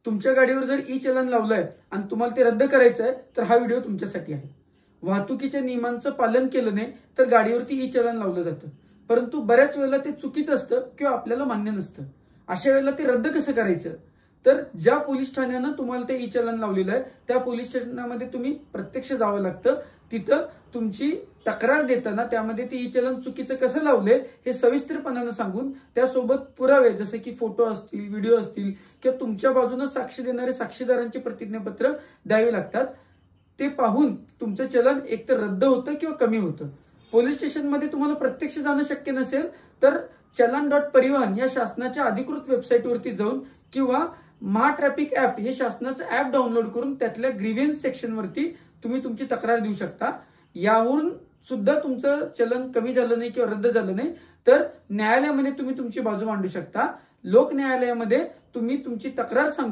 तुमच्या गाडीवर जर ई चलन लावलंय आणि तुम्हाला ते रद्द करायचं आहे तर हा व्हिडिओ तुमच्यासाठी आहे। वाहतुकीच्या नियमांचं पालन केलं नाही तर गाडीवरती ई चलन लावलं जातं, परंतु बऱ्याच वेळेला ते चुकीचं असतं किंवा आपल्याला मान्य नसतं। अशा वेळेला ते रद्द कसं करायचं, तर ज्या पोलीस ठाण्यानं तुम्हाला ते ई चलन लावलेलं आहे त्या पोलीस स्टेशनमध्ये तुम्ही प्रत्यक्ष जावं लागतं। तिथं तुमची तक्रार देताना त्यामध्ये ते ई चलन चुकीचं कसं लावलंय हे सविस्तरपणानं सांगून त्यासोबत पुरावे जसे की फोटो असतील, व्हिडिओ असतील किंवा तुमच्या बाजूने साक्ष देणारे साक्षीदारांचे प्रतिज्ञापत्र द्यावे लागतात। ते पाहून तुमचं चलन एकतर रद्द होतं किंवा कमी होतं। पोलीस स्टेशनमध्ये तुम्हाला प्रत्यक्ष जाणं शक्य नसेल तर चलन.परिवहन या शासनाच्या अधिकृत वेबसाईटवरती जाऊन किंवा महाट्रॅफिक ऍप हे शासनाचं ऍप डाउनलोड करून त्यातल्या ग्रीव्हन्स सेक्शनवरती तुम्ही तुमची तक्रार देऊ शकता। यावरून सुद्धा तुमचं चलन कमी झालं नाही किंवा रद्द झालं नाही तर न्यायालयामध्ये तुम्ही तुमची बाजू मांडू शकता। लोक न्यायालयामध्ये तुम्ही तुमची तक्रार सांगू